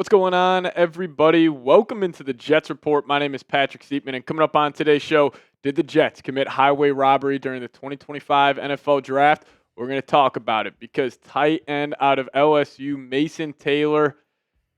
What's going on, everybody? Welcome into the Jets Report. My name is Patrick Siepman, and coming up on today's show, did the Jets commit highway robbery during the 2025 NFL Draft? We're going to talk about it because tight end out of LSU, Mason Taylor,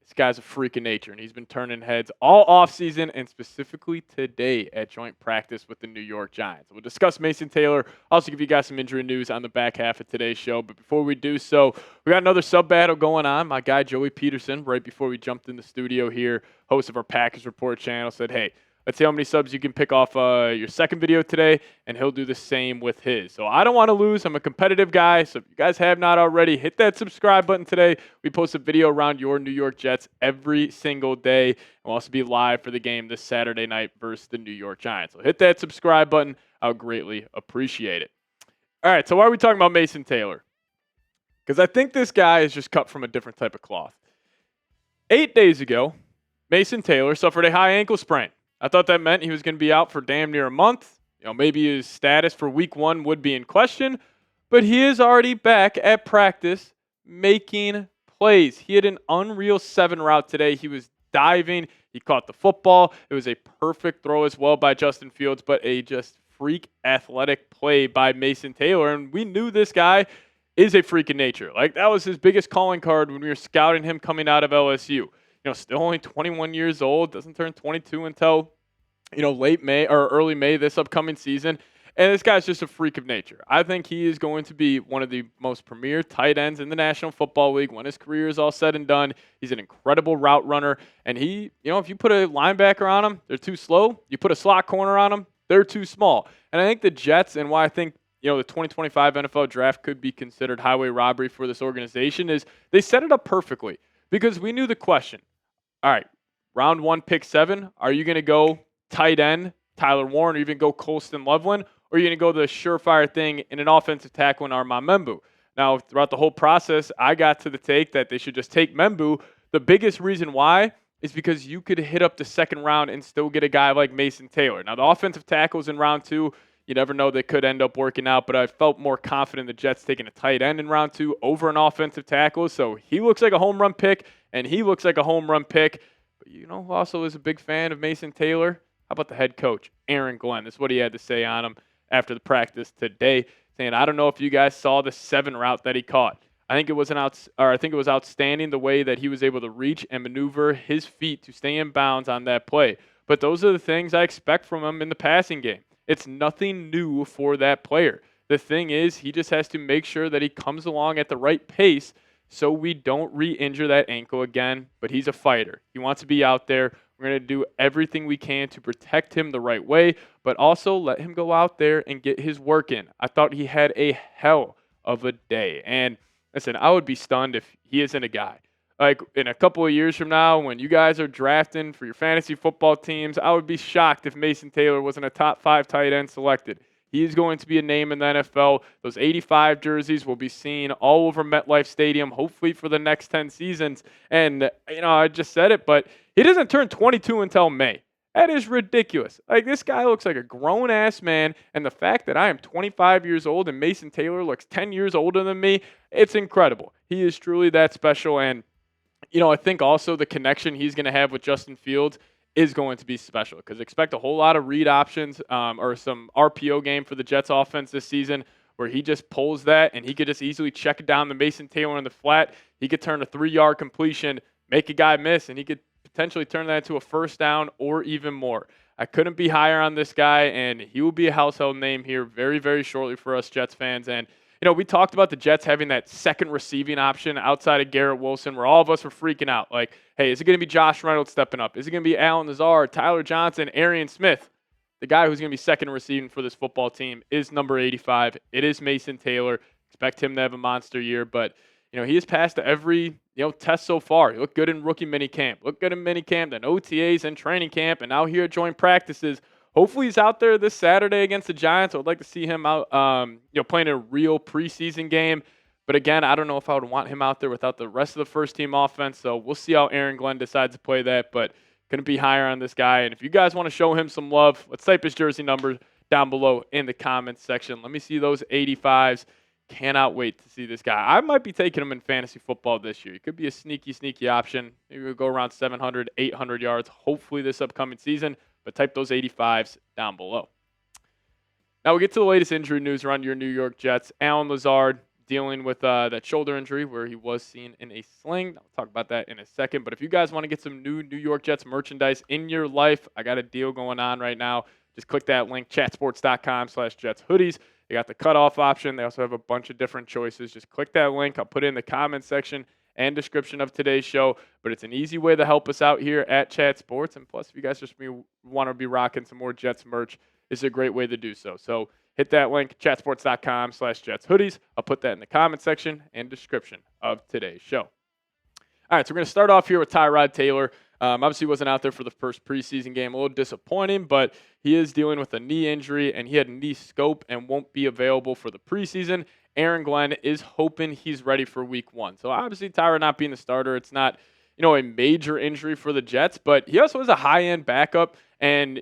this guy's a freak of nature, and he's been turning heads all offseason and specifically today at joint practice with the New York Giants. We'll discuss Mason Taylor, also give you guys some injury news on the back half of today's show. But before we do so, we got another sub battle going on. My guy Joey Peterson, right before we jumped in the studio here, host of our Packers Report channel, said, hey, let's see how many subs you can pick off your second video today, and he'll do the same with his. So I don't want to lose. I'm a competitive guy, so if you guys have not already, hit that subscribe button today. We post a video around your New York Jets every single day. We'll also be live for the game this Saturday night versus the New York Giants. So hit that subscribe button. I would greatly appreciate it. All right, so why are we talking about Mason Taylor? Because I think this guy is just cut from a different type of cloth. 8 days ago, Mason Taylor suffered a high ankle sprain. I thought that meant he was going to be out for damn near a month. Maybe his status for week one would be in question, but he is already back at practice making plays. He had an unreal 7 route today. He was diving. He caught the football. It was a perfect throw as well by Justin Fields, but a just freak athletic play by Mason Taylor. And we knew this guy is a freak of nature. Like, that was his biggest calling card when we were scouting him coming out of LSU. Still only 21 years old, doesn't turn 22 until, late May or early May this upcoming season. And this guy's just a freak of nature. I think he is going to be one of the most premier tight ends in the National Football League when his career is all said and done. He's an incredible route runner. And he, if you put a linebacker on him, they're too slow. You put a slot corner on him, they're too small. And I think the Jets, and why I think the 2025 NFL Draft could be considered highway robbery for this organization, is they set it up perfectly. Because we knew the question. All right, round 1, pick 7. Are you going to go tight end, Tyler Warren, or even go Colston Loveland? Or are you going to go the surefire thing in an offensive tackle in Armand Membu? Now, throughout the whole process, I got to the take that they should just take Membu. The biggest reason why is because you could hit up the second round and still get a guy like Mason Taylor. Now, the offensive tackles in round 2, you never know, they could end up working out, but I felt more confident the Jets taking a tight end in round 2 over an offensive tackle. So he looks like a home run pick, and he looks like a home run pick. But who also is a big fan of Mason Taylor? How about the head coach, Aaron Glenn? This is what he had to say on him after the practice today, saying, I don't know if you guys saw the 7 route that he caught. I think it was outstanding the way that he was able to reach and maneuver his feet to stay in bounds on that play. But those are the things I expect from him in the passing game. It's nothing new for that player. The thing is, he just has to make sure that he comes along at the right pace so we don't re-injure that ankle again. But he's a fighter. He wants to be out there. We're going to do everything we can to protect him the right way, but also let him go out there and get his work in. I thought he had a hell of a day. And listen, I would be stunned if he isn't a guy. Like, in a couple of years from now, when you guys are drafting for your fantasy football teams, I would be shocked if Mason Taylor wasn't a top 5 tight end selected. He is going to be a name in the NFL. Those 85 jerseys will be seen all over MetLife Stadium, hopefully for the next 10 seasons. And, I just said it, but he doesn't turn 22 until May. That is ridiculous. Like, this guy looks like a grown-ass man, and the fact that I am 25 years old and Mason Taylor looks 10 years older than me, it's incredible. He is truly that special, and I think also the connection he's going to have with Justin Fields is going to be special because expect a whole lot of read options or some RPO game for the Jets offense this season where he just pulls that and he could just easily check it down to Mason Taylor in the flat. He could turn a 3-yard completion, make a guy miss, and he could potentially turn that into a first down or even more. I couldn't be higher on this guy, and he will be a household name here very, very shortly for us Jets fans. And we talked about the Jets having that second receiving option outside of Garrett Wilson where all of us were freaking out. Like, hey, is it going to be Josh Reynolds stepping up? Is it going to be Allen Lazard, Tyler Johnson, Arian Smith? The guy who's going to be second receiving for this football team is number 85. It is Mason Taylor. Expect him to have a monster year. But, he has passed every, test so far. He looked good in rookie minicamp. Looked good in minicamp, then OTAs and training camp, and now here at joint practices. Hopefully he's out there this Saturday against the Giants. I would like to see him out, playing a real preseason game. But again, I don't know if I would want him out there without the rest of the first-team offense. So we'll see how Aaron Glenn decides to play that. But couldn't be higher on this guy. And if you guys want to show him some love, let's type his jersey number down below in the comments section. Let me see those 85s. Cannot wait to see this guy. I might be taking him in fantasy football this year. He could be a sneaky option. Maybe we'll go around 700, 800 yards, hopefully this upcoming season. But type those 85s down below. Now we get to the latest injury news around your New York Jets. Allen Lazard dealing with that shoulder injury where he was seen in a sling. I'll talk about that in a second. But if you guys want to get some new New York Jets merchandise in your life, I got a deal going on right now. Just click that link, chatsports.com/Jets hoodies. They got the cutoff option. They also have a bunch of different choices. Just click that link. I'll put it in the comment section and description of today's show. But it's an easy way to help us out here at Chat Sports. And plus, if you guys just want to be rocking some more Jets merch, this is a great way to do so. So hit that link, chatsports.com/Jets hoodies. I'll put that in the comment section and description of today's show. All right, so we're going to start off here with Tyrod Taylor. Obviously, he wasn't out there for the first preseason game. A little disappointing, but he is dealing with a knee injury, and he had a knee scope and won't be available for the preseason. Aaron Glenn is hoping he's ready for week 1. So obviously, Tyrod not being the starter, it's not a major injury for the Jets, but he also is a high-end backup. And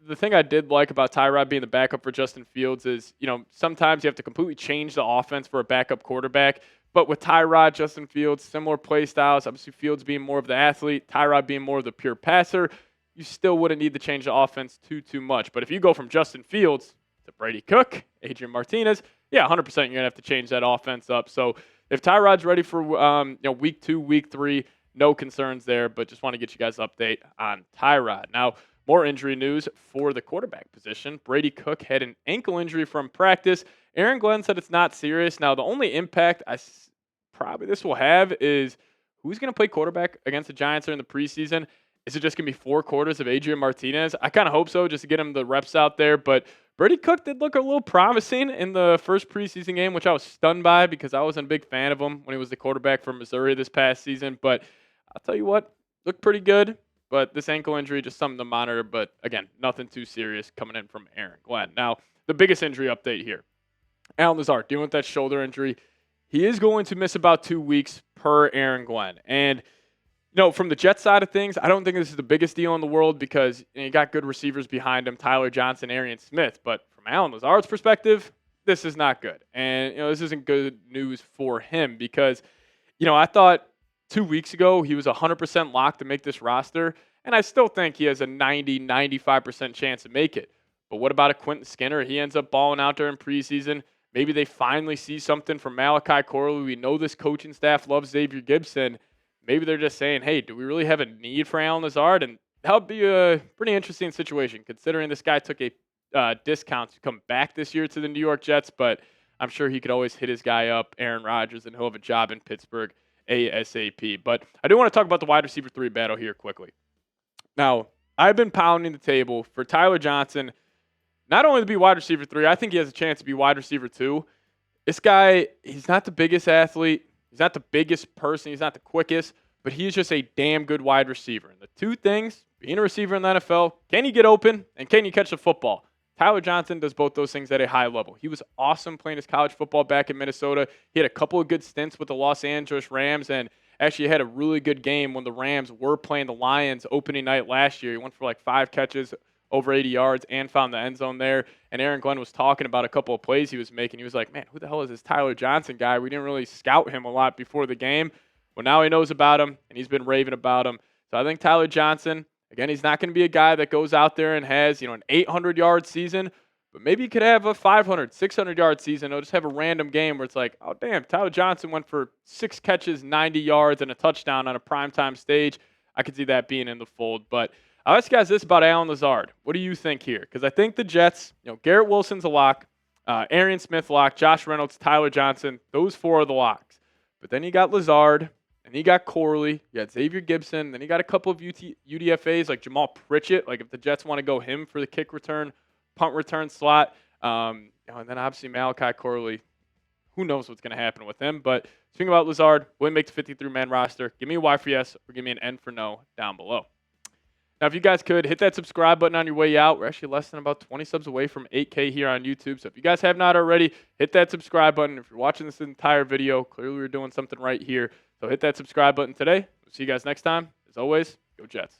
the thing I did like about Tyrod being the backup for Justin Fields is, sometimes you have to completely change the offense for a backup quarterback. But with Tyrod, Justin Fields, similar play styles, obviously Fields being more of the athlete, Tyrod being more of the pure passer, you still wouldn't need to change the offense too much. But if you go from Justin Fields to Brady Cook, Adrian Martinez, 100% you're going to have to change that offense up. So if Tyrod's ready for week 2, week 3, no concerns there, but just want to get you guys an update on Tyrod. Now, more injury news for the quarterback position. Brady Cook had an ankle injury from practice. Aaron Glenn said it's not serious. Now, the only impact probably this will have is who's going to play quarterback against the Giants during the preseason. Is it just going to be 4 quarters of Adrian Martinez? I kind of hope so, just to get him the reps out there. But Brady Cook did look a little promising in the first preseason game, which I was stunned by because I wasn't a big fan of him when he was the quarterback for Missouri this past season. But I'll tell you what, looked pretty good. But this ankle injury, just something to monitor. But again, nothing too serious coming in from Aaron Glenn. Now, the biggest injury update here. Allen Lazard dealing with that shoulder injury. He is going to miss about 2 weeks per Aaron Glenn. And, from the Jets side of things, I don't think this is the biggest deal in the world because you got good receivers behind him, Tyler Johnson, Arian Smith. But from Allen Lazard's perspective, this is not good. And, this isn't good news for him because, I thought 2 weeks ago he was 100% locked to make this roster. And I still think he has a 95% chance to make it. But what about a Quentin Skinner? He ends up balling out during preseason. Maybe they finally see something from Malachi Corley. We know this coaching staff loves Xavier Gibson. Maybe they're just saying, hey, do we really have a need for Allen Lazard? And that would be a pretty interesting situation considering this guy took a discount to come back this year to the New York Jets. But I'm sure he could always hit his guy up, Aaron Rodgers, and he'll have a job in Pittsburgh ASAP. But I do want to talk about the wide receiver 3 battle here quickly. Now, I've been pounding the table for Tyler Johnson not only to be wide receiver 3, I think he has a chance to be wide receiver 2. This guy, he's not the biggest athlete. He's not the biggest person. He's not the quickest. But he's just a damn good wide receiver. And the two things, being a receiver in the NFL, can you get open and can you catch the football? Tyler Johnson does both those things at a high level. He was awesome playing his college football back in Minnesota. He had a couple of good stints with the Los Angeles Rams and actually had a really good game when the Rams were playing the Lions opening night last year. He went for like 5 catches, over 80 yards, and found the end zone there. And Aaron Glenn was talking about a couple of plays he was making. He was like, man, who the hell is this Tyler Johnson guy? We didn't really scout him a lot before the game. Well, now he knows about him, and he's been raving about him. So I think Tyler Johnson, again, he's not going to be a guy that goes out there and has, an 800-yard season, but maybe he could have a 500, 600-yard season. He'll just have a random game where it's like, oh, damn, Tyler Johnson went for 6 catches, 90 yards, and a touchdown on a primetime stage. I could see that being in the fold. But I'll ask you guys this about Allen Lazard. What do you think here? Because I think the Jets, Garrett Wilson's a lock, Arian Smith lock, Josh Reynolds, Tyler Johnson, those 4 are the locks. But then you got Lazard, and you got Corley, you got Xavier Gibson, then you got a couple of UDFAs like Jamal Pritchett, like if the Jets want to go him for the kick return, punt return slot, and then obviously Malachi Corley. Who knows what's going to happen with him? But speaking about Lazard, will he make the 53-man roster? Give me a Y for yes or give me an N for no down below. Now, if you guys could, hit that subscribe button on your way out. We're actually less than about 20 subs away from 8K here on YouTube. So if you guys have not already, hit that subscribe button. If you're watching this entire video, clearly we're doing something right here. So hit that subscribe button today. We'll see you guys next time. As always, go Jets.